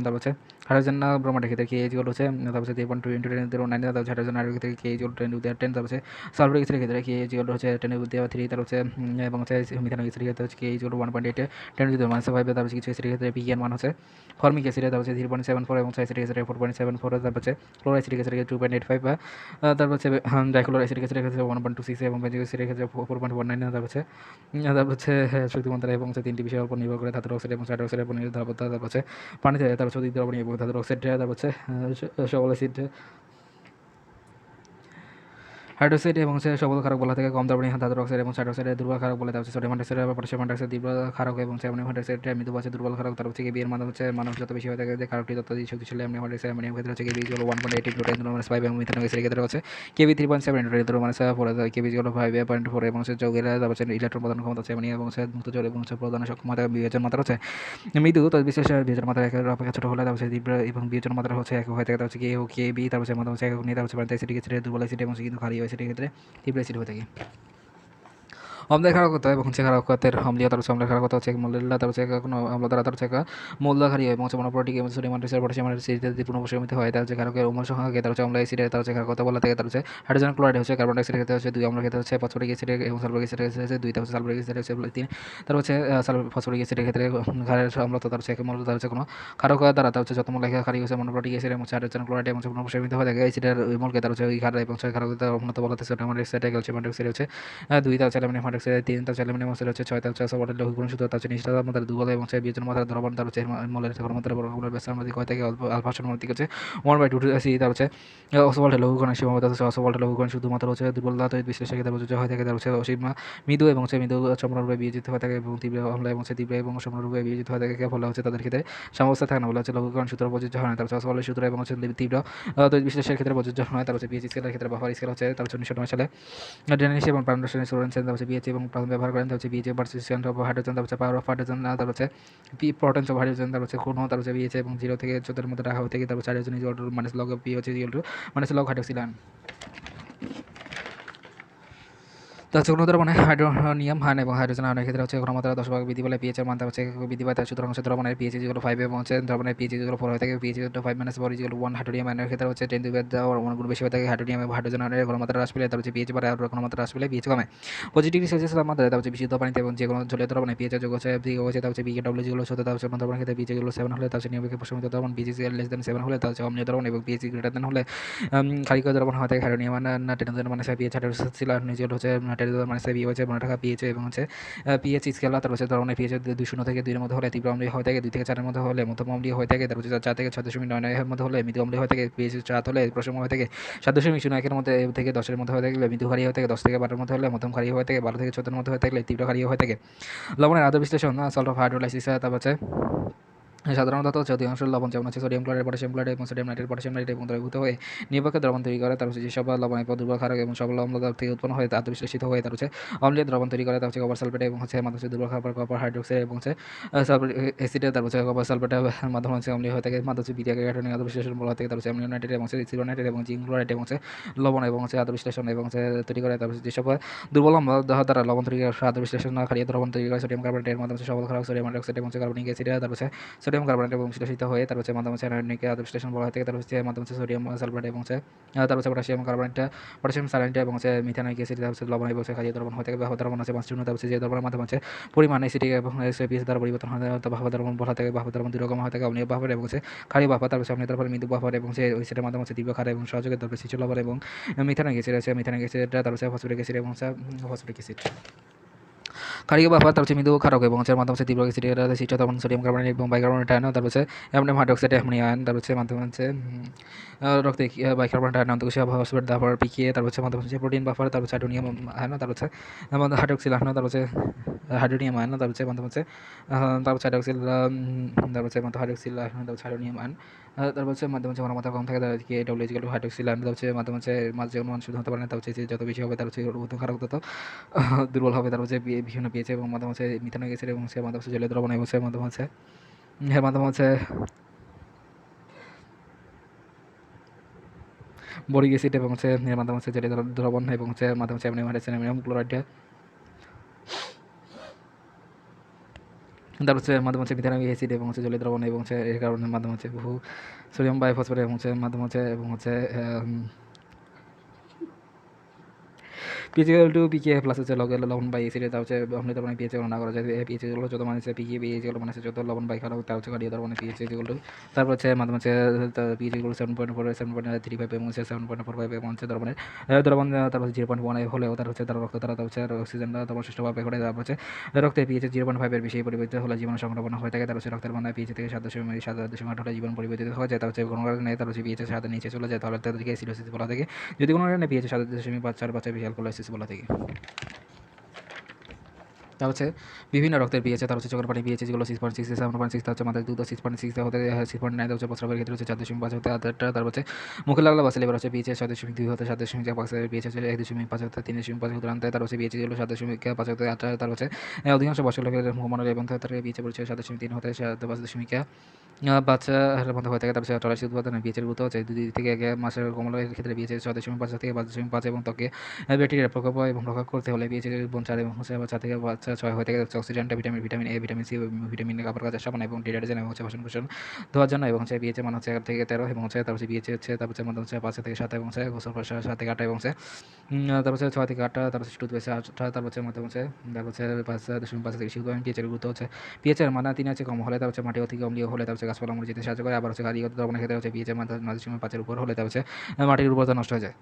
তারপর হচ্ছে হাইড্রোজেন ব্রোমাইডের ক্ষেত্রে KH হচ্ছে তারপর হচ্ছে 3.2 × 10⁹, তারপর হচ্ছে হাইড্রোজেন আয়োডাইডের ক্ষেত্রে KH = 10⁻10, তারপর হচ্ছে সালফারিক অ্যাসিডের ক্ষেত্রে KH হচ্ছে 10⁻3, তারপর হচ্ছে এবং হচ্ছে মিথানিক অ্যাসিডের ক্ষেত্রে হচ্ছে KH = 1.8 10⁻⁵, তারপর হচ্ছে কিছু অ্যাসিডের ক্ষেত্রে pK এর মান হচ্ছে ফর্মিক অ্যাসিডে তারপর হচ্ছে 3.74 এবং সাইট্রিক অ্যাসিডে 4.74, তারপর হচ্ছে ক্লোরাইসিডিক অ্যাসিডের ক্ষেত্রে 2.85, তারপর হচ্ছে ডাইক্লোরোঅ্যাসিডিক অ্যাসিডের ক্ষেত্রে 1.26 এবং বেঞ্জিক অ্যাসিডের ক্ষেত্রে 4.19, তারপর হচ্ছে শক্তিমত্তার এবং হচ্ছে তিনটি বিষয়ের উপর নির্ভর করে ধাতুর অক্সাইড এবং হাইড্রোক্সাইডের উপর নির্ভর, তারপর হচ্ছে পানিতে, তারপর হচ্ছে অধিক দ্রবণীয় এবং ধাতুর অক্সাইড, তারপর হচ্ছে সবল অ্যাসিড হাইড্রোক্সাইড এবং হচ্ছে সবল ক্ষারক বলা থেকে কম দ্রবণীয় ধাতুর অক্সাইড এবং হাইড্রোক্সাইডের দুর্বল ক্ষারক বলে, তারপর সোডিয়াম হাইড্রোক্সাইড বা পটাশিয়াম হাইড্রোক্সাইড দুর্বল ক্ষারক এবং অ্যামোনিয়াম হাইড্রোক্সাইড মৃদু আছে দুর্বল ক্ষারক, তারপর হচ্ছে বিয়ের মান যত বেশি হয়ে থাকে যে ক্ষারকটি তত শক্তিশালী। অ্যামোনিয়াম হাইড্রোক্সাইড অ্যামোনিয়াম ক্ষেত্রে হচ্ছে কেবি 1.8 × 10⁻5 এবং মিথানল গ্যাসের ক্ষেত্রে হচ্ছে কেবি 3.7 × 10⁻4, কেবি 5.4 এবং হচ্ছে যৌগের তারপর হচ্ছে ইলেকট্রন প্রদান ক্ষমতা হচ্ছে অ্যামোনিয়াম এবং হচ্ছে মুক্ত জল এবং হচ্ছে প্রদানের সক্ষমতা বিয়োজন মাত্রা হচ্ছে মৃদু তো বিশেষ বিয়োজন মাত্রা একের অপেক্ষা ছোট হলে তারপর হচ্ছে তীব্র এবং বিয়োজন মাত্রা হচ্ছে একক হয়ে থাকে, তারপর হচ্ছে কেবি তারপর হচ্ছে মধ্যম হচ্ছে একক নিয়ে, তারপর হচ্ছে পানিতে অ্যাসিডিক অ্যাসিড দুর্বল অ্যাসিড এবং কিন্তু ক্ষারীয় অ্যাসিডের ক্ষেত্রে তীব্র অ্যাসিড হয়ে থাকে। অম্লের ক্ষারকতা এবং হচ্ছে ক্ষারকতের অম্লীয়তা হচ্ছে অম্লের ক্ষারকতা হচ্ছে মৌলের তার হচ্ছে কোনো অম্ল দ্বারা তার হচ্ছে মৌলদা ক্ষারীয় এবং হচ্ছে মনোপ্রোটিক এবং সোডিয়াম হাইড্রোক্সাইড পটাশিয়াম হাইড্রোক্সাইড ইত্যাদি পুনঃপ্রশমিত হয়, তার হচ্ছে ক্ষারকের অম্ল সংখ্যাকে তার হচ্ছে অম্ল অ্যাসিডের তার হচ্ছে ক্ষারকতা বলা থেকে, তার হচ্ছে হাইড্রোজেন ক্লোরাইড হচ্ছে কার্বন ডাইঅক্সাইডের ক্ষেত্রে হচ্ছে 2, অম্লের ক্ষেত্রে হচ্ছে ফসফরিক অ্যাসিড এবং সালফারিক অ্যাসিডের ক্ষেত্রে হচ্ছে 2, তার হচ্ছে সালফারিক অ্যাসিড হচ্ছে 3, তার হচ্ছে ফসফরিক অ্যাসিডের ক্ষেত্রে ক্ষারের অম্লতা তার হচ্ছে মূলত তার হচ্ছে কোনো ক্ষারক দ্বারা তার হচ্ছে যত মূল ক্ষারী হচ্ছে মনোপ্রোটিক অ্যাসিড এবং হাইড্রোজেন ক্লোরাইড এবং পুনঃপ্রশমিত হয়ে থাকে অ্যাসিডের ওই মূলকে তার হচ্ছে ওই ক্ষার এবং ক্ষারকতা অম্লতা বলা থেকে সোডিয়াম হাইড্রোক্সাইড, ক্যালসিয়াম হাইড্রোক্সাইড হচ্ছে 2, তার হচ্ছে অ্যালুমিনিয়াম হাইড্রোক্সাইড 3, তার হচ্ছে অ্যালুমিনিয়াম অক্সাইড হচ্ছে 6, তার হচ্ছে সল্ফেট লৌহীকরণ সূত্র তার হচ্ছে নিষ্ঠা তাপমাত্রা দুর্বল এবং বিয়োজন মাত্রা দ্রবণ, তার হচ্ছে মলের ঘনমাত্রা বর্গমূলের ব্যস্ত আমাদের কয় থেকে আলফা সমানুপাতিক হচ্ছে 1/2 সি, তার হচ্ছে অসফল্ট লৌহীকরণের সীমাবদ্ধতা হচ্ছে অসফল্ট লৌহীকরণ শুধুমাত্র হচ্ছে দুর্বল ধাতু বিশ্লেষণের ক্ষেত্রে প্রযোজ্য হয়ে থাকে, তার হচ্ছে অসীম মৃদু এবং হচ্ছে মৃদু সম্পূর্ণরূপে বিয়োজিত হয়ে থাকে এবং তীব্র অম্ল এবং হচ্ছে তীব্র এবং সম্পূর্ণরূপে বিয়োজিত হয়ে থাকে, ফলে হচ্ছে তাদের ক্ষেত্রে সাম্যাবস্থা থাকে না বলে হচ্ছে লৌহীকরণ সূত্র প্রযোজ্য হয় না, তার হচ্ছে অসফল্টের সূত্র এবং হচ্ছে তীব্র তড়িৎ বিশ্লেষণের ক্ষেত্রে প্রযোজ্য হয়, তার হচ্ছে পিএইচ স্কেলের ক্ষেত্রে বাফার স্কেল হচ্ছে তার হচ্ছে 1909 সালে ডেনিশ এবং পাউন্ডারসনের সোরেনসেন তার হচ্ছে পিএইচ এবং প্লাজমা ব্যবহার করেন, তার হচ্ছে পিএইচ পার্সিস্টেন্ট অফ হাইড্রোজেন, তার হচ্ছে পাওয়ার অফ হাইড্রোজেন, তার হচ্ছে প্রোটনস অফ হাইড্রোজেন, তার হচ্ছে কোন তার হচ্ছে পিএইচ এবং 0 থেকে 14 এর মধ্যে রাখা হয়ে থাকে, তার হচ্ছে hydrogen is minus log P হচ্ছে মাইনাস লগ হাইড্রোক্সিল আয়ন। তার হচ্ছে কোনো দ্রবণে হাইড্রোনিয়াম আয়ন এবং হাইড্রোজেন আয়নের ক্ষেত্রে হচ্ছে ঘনমাত্রা 10 ভাগ বৃদ্ধি পেলে পিএইচ এর মান হচ্ছে বৃদ্ধি পায়, তার সুতরাং হচ্ছে দ্রবণের পিএইচ = 5 এবং হচ্ছে দ্রবণের পিএইচ = 4 হয়ে থাকে, পিএইচ = 5 - 4 = 1। হাইড্রোনিয়াম আয়নের ক্ষেত্রে হচ্ছে 10 টু the power 1 গুণ বেশি হয়ে থাকে। হাইড্রোনিয়াম এবং হাইড্রোজেন আয়নের ঘনমাত্রা হ্রাস পেলে তার হচ্ছে পিএইচ বাড়ে, আর ঘনমাত্রা হ্রাস পেলে পিএইচ কমে। 25 ডিগ্রি সেলসিয়াস তাপমাত্রায় তার হচ্ছে বিশুদ্ধ পানিতে এবং যে কোনো জলীয় দ্রবণে পিএইচ এর যোগ হচ্ছে তার হচ্ছে pKw = 14, তার হচ্ছে অন্য দ্রবণের ক্ষেত্রে পিএইচ = 7 হলে তার হচ্ছে নিরপেক্ষ প্রশমিত দ্রবণ, পিএইচ <= 7 হলে তার হচ্ছে অম্লীয় দ্রবণ এবং পিএইচ <= হলে ক্ষারীয় দ্রবণ হয়ে থাকে। Hydronium ion 10⁻⁶ pH hydroxyl ion হচ্ছে 10⁻⁶ বি হচ্ছে মনে রাখা পিএইচ এবং হচ্ছে পিএইচ স্কেল তার হচ্ছে দ্রবণের পিএইচ 0 থেকে 2 এর মধ্যে হলে তীব্র অম্লীয় হয়ে থাকে, 2 থেকে 4 এর মধ্যে হলে মধ্যম অম্লীয় হয়ে থাকে, তার হচ্ছে 4 থেকে 6.99 এর মধ্যে হলে মৃদু অম্লীয় হয়ে থাকে, পিএইচ 7 হলে প্রশম হয়ে থাকে, 7.01 এর মধ্যে থেকে 10 এর মধ্যে হয়ে থাকলে মৃদু ক্ষারীয় হয়ে থাকে, 10 থেকে 12 এর মধ্যে হলে মধ্যম ক্ষারীয় হয়ে থাকে, 12 থেকে 14 এর মধ্যে হয়ে থাকলে তীব্র ক্ষারীয় হয়ে থাকে। লবণের আদর্শ বিশ্লেষণ সল্ট অফ হাইড্রোলাইসিস, তারপর হচ্ছে সাধারণত হচ্ছে অধিকাংশ লবণ যেমন হচ্ছে সোডিয়াম ক্লোরাইড, পটাশিয়াম ক্লোরাইড এবং সোডিয়াম নাইট্রেট, পটাশিয়াম নাইট্রেট এবং দ্রবীভূত হয়ে নিরপেক্ষ দ্রবণ তৈরি করে, তার হচ্ছে যেসব লবণ দুর্বল ক্ষারক এবং সবল অম্ল থেকে উৎপন্ন হয়ে আত্ম বিশ্লেষিত হয়ে তার হচ্ছে অম্লীয় দ্রবণ তৈরি করে, তার হচ্ছে কপার সালফেট এবং হচ্ছে মাধ্যমে দুর্বল ক্ষার কপার হাইড্রোক্সাইড এবং হচ্ছে সালফারিক অ্যাসিডে তার হচ্ছে কপার সালফেটের মাধ্যমে হচ্ছে অম্লীয় হয়ে থাকে, মাধ্যমে হচ্ছে বিক্রিয়াকে গাঠনিক আত্ম বিশ্লেষণ বলা থেকে তার হচ্ছে অ্যামোনিয়াম নাইট্রেট এবং হচ্ছে জিরো নাইট্রেট এবং জিঙ্ক ক্লোরাইড এবং হচ্ছে লবণ এবং হচ্ছে আত্ম বিশ্লেষণ এবং হচ্ছে তৈরি করে, তার হচ্ছে যেসব দুর্বল অম্ল দ্বারা লবণ তৈরি করে আত্ম বিশ্লেষণ না ক্ষারীয় দ্রবণ তৈরি করে সোডিয়াম কার্বনেটের মাধ্যমে সবল ক্ষারক সোডিয়াম হাইড্রোক্সাইড এবং কার্বনিক অ্যাসিড, তার হচ্ছে সোডিয়াম কার্বনেট এবং বিশ্লেষিত হয়ে তার হচ্ছে মাধ্যমে হচ্ছে অ্যানোনিক আদর্শ বিশ্লেষণ বলা হয় থাকে, তার হচ্ছে মাধ্যমে হচ্ছে সোডিয়াম সালফেট এবং হচ্ছে তার হচ্ছে পটাশিয়াম কার্বনেট, পটাশিয়াম সায়ানাইড এবং হচ্ছে মিথানিক অ্যাসিড, তার হচ্ছে লবণ এবং ক্ষারীয় দ্রবণ হয়ে থাকে। ভাব দ্রবণ হচ্ছে 5 তার হচ্ছে যে দ্রবণের মাধ্যমে হচ্ছে পরিমাণ অ্যাসিডিক এবং পিএইচ দ্বারা পরিবর্তন হয়, তো ভাব দ্রবণ বলা থাকে। ভাব দ্রবণ 2 রকম হয়ে থাকে, অম্লীয় ভাব এবং হচ্ছে ক্ষারীয় ভাব, তার হচ্ছে অম্লীয় দ্রবণ মৃদু ভাব এবং হচ্ছে অ্যাসিডের মাধ্যমে হচ্ছে তীব্র ক্ষার এবং সহযোগে দ্রব্য সৃষ্টি লবণ এবং মিথানিক অ্যাসিড আছে, মিথানিক অ্যাসিড তার হচ্ছে ফসফরিক অ্যাসিড এবং হচ্ছে ফসফরিক অ্যাসিড। ক্ষারীয় বাফার তার হচ্ছে মৃদু ক্ষারক এবং হচ্ছে মাধ্যমে হচ্ছে তীব্র অ্যাসিডের সৃষ্ট তখন সোডিয়াম কার্বনেট এবং বাইকার্বনেট আয়ন, তার হচ্ছে অ্যামোনিয়াম হাইড্রোক্সাইড অ্যামোনিয়া আয়ন, তার হচ্ছে মাধ্যমে হচ্ছে রক্তে বাইকার্বনেট আয়ন অন্তঃকোষীয় ফসফেট বাফার পিকিয়ে, তার হচ্ছে মাধ্যমে হচ্ছে প্রোটিন বাফার, তার হচ্ছে হাইড্রোনিয়াম আয়ন, তার হচ্ছে হাইড্রোক্সিল আয়ন, তার হচ্ছে হাইড্রোনিয়াম আয়ন, তার হচ্ছে মাধ্যমে হচ্ছে তার হচ্ছে হাইড্রোক্সিল, তার হচ্ছে হাইড্রোক্সিল আয়ন, তার হচ্ছে হাইড্রোনিয়াম আয়ন, তারপর হচ্ছে মাধ্যমে হচ্ছে ঘনমাত্রা কম থাকে, তার হচ্ছে KW হাইড্রোক্সিল আয়ন, তার হচ্ছে মাধ্যমে হচ্ছে মাঝে অনুমান শুধু হতে পারে না, তার হচ্ছে যত বেশি হবে তার হচ্ছে ক্ষারক তত দুর্বল হবে, তার হচ্ছে ভীষণ পিএইচ এবং মাধ্যমে হচ্ছে মিথানিক অ্যাসিড এবং হচ্ছে মাধ্যমে হচ্ছে জলীয় দ্রবণ এবং হচ্ছে মাধ্যমে হচ্ছে এর মাধ্যমে হচ্ছে বরিক অ্যাসিড এবং হচ্ছে এর মাধ্যমে হচ্ছে জলীয় দ্রবণ এবং হচ্ছে মাধ্যমে হচ্ছে অ্যামোনিয়াম ক্লোরাইড, তারপর হচ্ছে মাধ্যমে হচ্ছে মিথাইল অ্যাসিড এবং হচ্ছে জলীয় দ্রবণ এবং হচ্ছে এর কারণে মাধ্যমে হচ্ছে বহু সোডিয়াম বাইফসফেট এবং হচ্ছে মাধ্যমে হচ্ছে এবং হচ্ছে pH equal to pK plus হচ্ছে লবণ বাই এসিডে তা হচ্ছে অম্লীয় দ্রবণে পিএইচ গণনা করা যায়। পিএইচ হলো যত মানে হচ্ছে পিকে পিএইচ হলো মানে হচ্ছে যত লবণ বাই খাওয়া তা হচ্ছে কার্ডিও দ্রবণে পিএইচ ইকুয়াল টু, তারপর হচ্ছে মাধ্যমে হচ্ছে পিএইচ ইকুয়াল 7.4 7.35 এবং হচ্ছে 7.45 এবং হচ্ছে দ্রবণের দ্রবণ তারপর 0.1 হলেও তার হচ্ছে তার রক্ত তারা হচ্ছে অক্সিজেন তারপর সুষ্ঠুভাবে ঘটে, তারপর হচ্ছে রক্তে পিএইচ 0.5 এর বেশি পরিবর্তিত হলে জীবাণু সংক্রমণ হয়ে থাকে, তার হচ্ছে রক্তের মাত্রা পিএইচ থেকে 7.8 হলে জীবাণু পরিবর্তিত হয়ে যায়, তার হচ্ছে কোনো কারণে তার হচ্ছে পিএইচ 7 নিচে চলে যায় তাহলে তাদেরকে অ্যাসিডোসিস বলা থাকে। যদি কোনো কারণে পিএইচ 7.5 বেশি অ্যালকোহলাইসিস বলা থাকে। তা হচ্ছে বিভিন্ন রক্তের পিএইচ, তার হচ্ছে চোখের পানি পিএইচ যেগুলো 6.6 7.6, তার হচ্ছে মাথায় দুধ 6.6 হতে 6.9, তার হচ্ছে প্রস্রাবের ক্ষেত্রে হচ্ছে 4.5 হতে 8টা, তারপর হচ্ছে মুখে লাগলা বাসে লেবার হচ্ছে পিএইচ 6.2 হতে 7.5, পিএইচ হচ্ছে 1.5 হতে 3.5 উদাহরণতে, তার হচ্ছে পিএইচ যেগুলো 7.5 হতে 8টা, তার হচ্ছে অধিকাংশ বয়স্ক লোকের মুখমণ্ডল এবং তার পিএইচ পরিচয় 7.3 হতে 5.5 বাচ্চার মধ্যে হয়ে থাকে, তারপর টলারেন্স উৎপাদনে পিএইচের গুরুত্ব হচ্ছে 2 থেকে 1 মাসের কোমলের ক্ষেত্রে পিএইচ 6.5 থেকে 5.5 এবং ত্বকে ব্যাকটেরিয়ার প্রকোপ এবং রক্ষা করতে হলে পিএইচের গুণ 4 এবং হচ্ছে 4 থেকে বাচ্চা 6 হয়ে থাকে, oxidant vitamin A vitamin C vitamin কাপড় কাচা সাবান এবং ডিটারজেন্ট এবং হচ্ছে বাসন কুসন ধোয়ার জন্য এবং হচ্ছে পিএইচের মান হচ্ছে 1 থেকে 13 এবং হচ্ছে তারপর পিএইচ হচ্ছে তারপর হচ্ছে মধ্যে হচ্ছে 5 থেকে 7 এবং হচ্ছে গোসল করার 7 থেকে 8 এবং হচ্ছে তারপর হচ্ছে 6 থেকে 8, তারপর হচ্ছে টুথপেস্ট 8, তারপর হচ্ছে মধ্যে হচ্ছে তারপর হচ্ছে 5.5 থেকে 6 পিএইচের গুরুত্ব হচ্ছে পিএইচের মান 3 হচ্ছে কম হলে তার হচ্ছে মাটি অধিক অম্লীয় হলে তার হচ্ছে গাছপালা মরে যেতে সাহায্য করে, আবার হচ্ছে কারিগত দ্রবণের ক্ষেত্রে হচ্ছে পিএইচের মান 9.5 উপর হলে তার হচ্ছে মাটির উর্বরতা নষ্ট হয়ে যায়।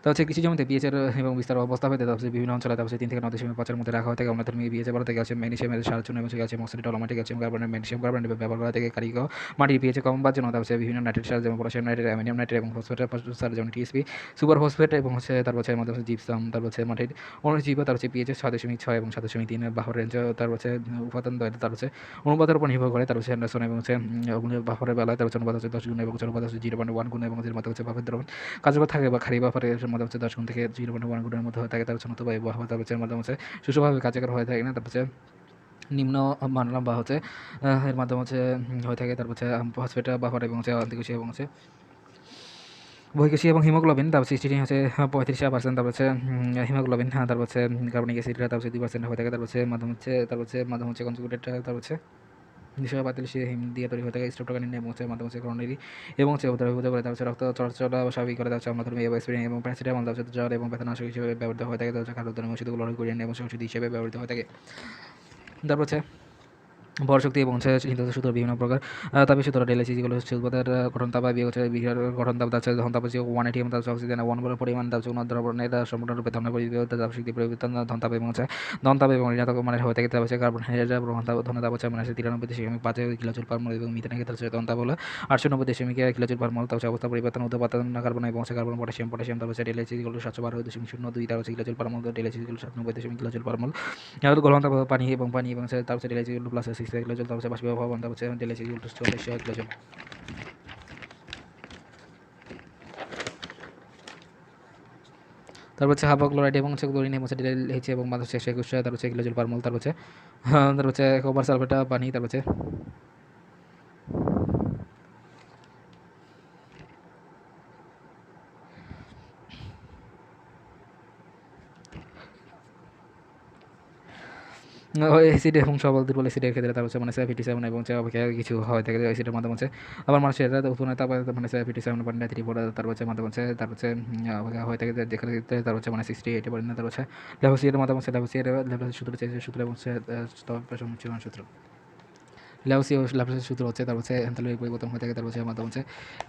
তো হচ্ছে কৃষি জমিতে পিএইচের এবং বিস্তার অবস্থা হতে হচ্ছে বিভিন্ন অঞ্চলে হচ্ছে 3 থেকে 9.5 মধ্যে রাখা হয়ে থাকে অম্লধর্মী পিএইচ বলা থেকে হচ্ছে ম্যাগনেসিয়ামের সার চূর্ণ এবং calcium oxide dolomite calcium carbonate magnesium carbonate ব্যবহার করা থেকে কারিগর মাটির পিএইচ কমবার জন্য হচ্ছে বিভিন্ন নাইট্রেট সার যেমন পটাশিয়াম নাইট্রেট অ্যামোনিয়াম নাইট্রেট এবং ফসফেট সার যেমন টিএসপি সুপার ফসফেট এবং হচ্ছে তারপর হচ্ছে মধ্যে জিপসাম, তারপর হচ্ছে মাটির অনুজীব, তার হচ্ছে পিএইচ 6.6 এবং 7.3 বাফার রেঞ্জ, তার হচ্ছে উপাদান তার হচ্ছে অনুপাতের উপর নির্ভর করে, তার হচ্ছে অ্যান্ডারসন এবং হচ্ছে বাফারের বেলায় তার হচ্ছে অনুপাত হচ্ছে 10 গুণ এবং অনুপাত হচ্ছে 0.1 গুণ এবং এর মধ্যে হচ্ছে বাফার দ্রবণ কার্যকর থাকে বা খারি বাফারের মধ্যে হচ্ছে 10 গুণ থেকে 0.1 গুণের মধ্যে হয়ে থাকে, তার হচ্ছে নতুবা আবহাওয়া তার হচ্ছে মাধ্যমে হচ্ছে সুষ্ঠুভাবে কার্যকর হয়ে থাকে না, তারপর হচ্ছে নিম্ন মানলাম বা হচ্ছে এর মাধ্যমে হচ্ছে হয়ে থাকে, তারপর হচ্ছে ফসফেট বাফার এবং হচ্ছে অন্তিকোষী এবং হচ্ছে বহিঃকোষী এবং হিমোগ্লোবিন তারপর সিস্টিন হচ্ছে 35%, তারপর হচ্ছে হিমোগ্লোবিন, তারপর হচ্ছে কার্বনিক অ্যাসিড তারপর হচ্ছে 2% হয়ে থাকে, তারপর হচ্ছে মাধ্যম হচ্ছে কনজুগেটেড, তারপর হচ্ছে 242 হিম দিয়ে তৈরি হয়ে থাকে স্ট্রেপ্টোকাইনিন এবং হচ্ছে মাধ্যমে হচ্ছে করোনারি এবং হচ্ছে দ্রবীভূত করে, তার হচ্ছে রক্ত চলাচল স্বাভাবিক করে, তার হচ্ছে অম্লধর্মী এবং অ্যাসপিরিন এবং প্যারাসিটামল তার হচ্ছে জ্বর এবং ব্যথানাশক হিসেবে ব্যবহৃত হয়ে থাকে, তার হচ্ছে খাদ্যদ্রব্য ওষুধগুলো কোরিয়ান এবং ওষুধ হিসেবে ব্যবহৃত হয়ে থাকে। তারপর হচ্ছে ভর শক্তি এবং হচ্ছে সিদ্ধান্ত সূত্র বিভিন্ন প্রকার তাপীয় সূত্র ডেলেসি যেগুলো হচ্ছে উৎপাদের গঠন তাপ বিয়োগ হচ্ছে বিক্রিয়ার গঠন তাপ হচ্ছে ধন তাপ হচ্ছে 180 এবং তার হচ্ছে অক্সিজেন 1 বলের পরিমাণ তার হচ্ছে দ্রবণের সম্পূর্ণরূপে ধন পরিবর্তিত তাপ শক্তি পরিবর্তন ধন তাপ এবং হচ্ছে ধন তাপ এবং ঋণাত্মক মানের হয়ে থাকে, তার হচ্ছে কার্বন হাইড্রোজেন প্রধান তাপ ধন তাপ হচ্ছে 93.5 কিলোজুল পার মোল এবং মিথেনের ক্ষেত্রে হচ্ছে ধন তাপ হলো 890 কিলোজুল পার মোল, তার হচ্ছে অবস্থা পরিবর্তন উৎপাদন কার্বন এবং হচ্ছে কার্বন পটাশিয়াম তার হচ্ছে ডেলেসি যেগুলো 712.02 তার হচ্ছে কিলোজুল পার মোল, ডেলেসি যেগুলো 97 কিলোজুল পার মোল, গলন তাপ পানি এবং তার হচ্ছে ডেলেসি যেগুলো প্লাস 6 কিলোজুল, তার হচ্ছে বাষ্পীভবন তার হচ্ছে ডেলেসি যেগুলো 44 কিলোজুল। তারপর হচ্ছে হাইপোক্লোরাইড এবং হচ্ছে ক্লোরিন এবং হচ্ছে ডেলএইচ এবং মাত্র 21 তার হচ্ছে কিলোজুল পার মোল, তার হচ্ছে কপার সালফেট পানি, তার হচ্ছে অ্যাসিড এবং সবল দুর্বল অ্যাসিডের ক্ষেত্রে তার হচ্ছে মানে 57 এবং অপেক্ষা কিছু হয় থাকে অ্যাসিডের মাধ্যমে হচ্ছে আবার মানুষের উৎপন্ন তাপ মানে 57.3 তার হচ্ছে মাধ্যমে হচ্ছে তার হচ্ছে হয়ে থাকে যেখানে তার হচ্ছে মানে 68 তার হচ্ছে ল্যাভোসিয়ারের মাধ্যমে হচ্ছে ল্যাভোসিয়ারের সূত্র হচ্ছে সূত্র এবং হচ্ছে সংমিশ্রণ সূত্র ল্যাপ্লাসের সূত্র হচ্ছে তার হচ্ছে এনথালপির পরিবর্তন হয়ে থাকে, তার হচ্ছে মাধ্যমে হচ্ছে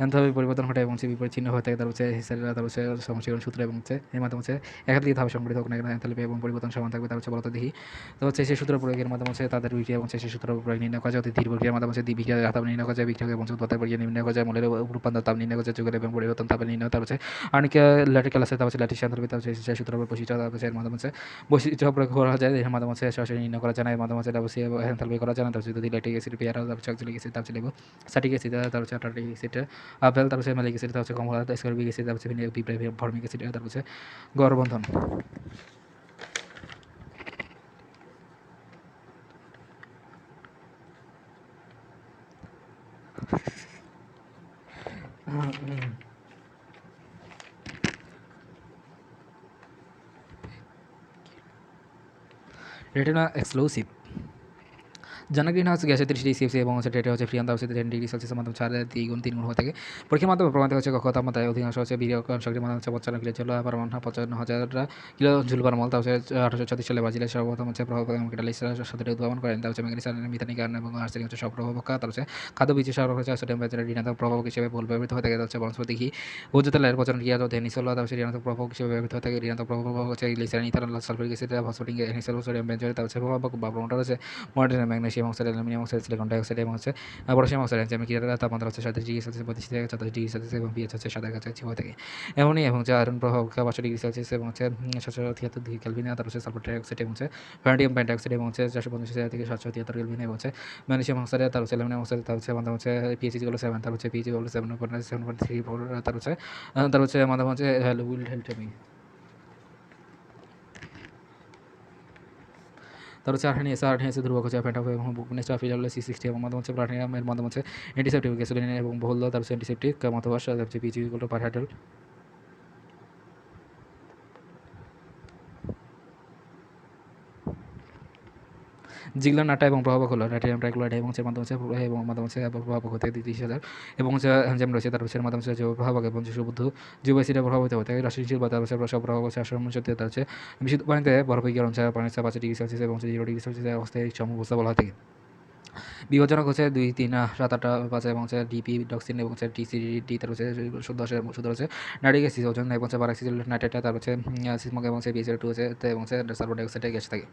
এনথালপির পরিবর্তন ঘটে এবং হচ্ছে বিপরীত চিহ্ন হয়ে থাকে, তার হচ্ছে হিসারের তার হচ্ছে সমীকরণ সূত্র এবং হচ্ছে এর মাধ্যমে হচ্ছে একাধিক ধাপে সংগঠিত হোক না কেন এনথালপি এবং পরিবর্তন সমান থাকবে, তার হচ্ছে বলতে দেখি। তো হচ্ছে সেই সূত্র প্রয়োগের মাধ্যমে হচ্ছে তাদের বিক্রিয়া এবং সেই সূত্র প্রয়োগ নির্ণয় করা যায়, অতি ধীর প্রক্রিয়ার মাধ্যমে হচ্ছে বিক্রিয়ার তাপ নির্ণয় করা যায়, বিক্রিয়া এবং উৎপাদন প্রক্রিয়া নির্ণয় করা যায়, মূলের রূপান্তর তাপ নির্ণয় করা যায়, যুগের এবং পরিবর্তন তাপ নির্ণয়, তার হচ্ছে আণবিক ল্যাটিক আছে, তার হচ্ছে ল্যাটিস এনথালপি, তার হচ্ছে সেই সূত্র বৈশিষ্ট্য, তার হচ্ছে এর মাধ্যমে হচ্ছে বৈশিষ্ট্য প্রয়োগ করা যায়, এর মাধ্যমে হচ্ছে সরাসরি নির্ণয় করা যায় না, এর মাধ্যমে হচ্ছে ল্যাভোসিয়ার এনথালপি করা যায় না, তার হচ্ছে যদি ল্যাটিক অ্যাসিড পেয়ারা তার হচ্ছে অক্সালিক অ্যাসিড তার হচ্ছে লেবু স্যাটিক অ্যাসিড, তার হচ্ছে টার্টিক অ্যাসিড আপেল, তার হচ্ছে ম্যালিক অ্যাসিড, তার হচ্ছে কমলা স্করবিক অ্যাসিড, তার হচ্ছে ফর্মিক অ্যাসিড, তার হচ্ছে গড়বন্ধন। রেটিনা এক্সক্লুসিভ জানা গ্রিন হাউস গ্যাসে 30 ডিগ্রি সেলসিয়াস এবং হচ্ছে এটা হচ্ছে ফ্রি হচ্ছে 10 ডিগ্রি সেলসিয়াসের মাধ্যমে 4 3 গুণ হয়ে থাকে। পরীক্ষার মাধ্যমে প্রমাণিত হচ্ছে কক্ষ তাপমাত্রায় অধিকাংশ হচ্ছে বিরীয় শক্তির মাধ্যমে হচ্ছে 95 কিলো জুল পারমাণু 55,000 কিলো জুল পারমাণু। তা হচ্ছে 1836 সালে ব্রাজিলের সর্বপ্রথম হচ্ছে প্রভাবক ক্যাটালিস্টের সাথে উদ্ভাবন করেন। তা হচ্ছে ম্যাগনেসিয়াম মিথানিক এবং আর্সেনিক হচ্ছে সব প্রভাবক। তার হচ্ছে খাদ্য বীজ সরবরাহ হচ্ছে সোডিয়াম ব্যাকটেরিয়া ঋণাত্মক প্রভাবক হিসেবে বহুল ব্যবহৃত হয়ে থাকে। হচ্ছে বনস্পতি ঘি ভোজ্য তেলের প্রচলন ক্রিয়া রোধে নিসল তা হচ্ছে ঋণাত্মক প্রভাবক হিসেবে ব্যবহৃত হয়ে থাকে। ঋণাত্মক প্রভাবক হচ্ছে glycerin ethanol sulphuric acid phosphatic anisole sodium benzoate. তা হচ্ছে প্রভাবক বা প্রমোটার হচ্ছে molybdenum magnesium oxide aluminium oxide silicon dioxide এবং হচ্ছে পটাশিয়াম অক্সাইড এনজাইমের ক্রিয়ার তাপমাত্রা হচ্ছে 37 ডিগ্রি সেলসিয়াস 35 থেকে 44 ডিগ্রি সেলসিয়াস এবং পিএইচ হচ্ছে 7 এর কাছাকাছি হয়ে থাকে। এমনই এবং হচ্ছে আয়রন প্রভাব 500 ডিগ্রি সেলসিয়াস এবং হচ্ছে 773 ডিগ্রি কেলভিনে। তারপর হচ্ছে সালফার ডাইঅক্সাইড এবং হচ্ছে ভ্যানাডিয়াম পেন্টাক্সাইড এবং হচ্ছে 450 থেকে 773 কেলভিনে এবং হচ্ছে ম্যাগনেসিয়াম অক্সাইড। তার হচ্ছে অ্যালুমিনিয়াম অক্সাইড। তার হচ্ছে মাধ্যমে হচ্ছে পিএইচ হলো 7। তার হচ্ছে পিএইচ হলো 7.34। তার হচ্ছে মাধ্যমে হচ্ছে উইল হেল্প মি। তার হচ্ছে আর্টেনিয়াস ধ্রুবক হচ্ছে ফ্যান্টাম এবং বুকনেস ফিজাল C60 এবং মাধ্যমে হচ্ছে প্লাটিনামের মাধ্যমে হচ্ছে অ্যান্টিসেপ্টিক গ্যাসোলিন এবং বহুল তার হচ্ছে অ্যান্টিসেপ্টিক মতবাস হচ্ছে পিএইচ পার হাইড্রল। জিগলার নাটা এবং প্রভাবক হলো নাইট্রিয়াম ট্রাইক্লোরাইড এবং হচ্ছে মাধ্যমে হচ্ছে এবং মাধ্যমে হচ্ছে প্রভাবক হতে 30,000 এবং হচ্ছে এনজাইম রয়েছে। তার হচ্ছে মাধ্যমে হচ্ছে যে প্রভাবক এবং যে সুবুদ্ধ জীব অ্যাসিডে প্রভাবিত হতে থাকে। রাসায়নিক বা তার হচ্ছে সব প্রভাবক হচ্ছে 18 তার হচ্ছে বিশুদ্ধ পানিতে বরফ বিকিরণ ছাড়া পানির 5 ডিগ্রি সেলসিয়াস এবং 0 ডিগ্রি সেলসিয়াস অবস্থায় সমবস্থা বলা হয় থাকে। বিপজ্জনক হচ্ছে 2 3 7 8 5 এবং হচ্ছে ডিপি ডক্সিন এবং হচ্ছে টিসিডি। তার হচ্ছে 10 হচ্ছে নাইট্রিক অ্যাসিড ওজন এবং হচ্ছে পারঅক্সিল নাইট্রেট। তার হচ্ছে সিসমক এবং হচ্ছে BaCl2 হচ্ছে এবং হচ্ছে সালফার ডাইঅক্সাইড গ্যাস থাকে।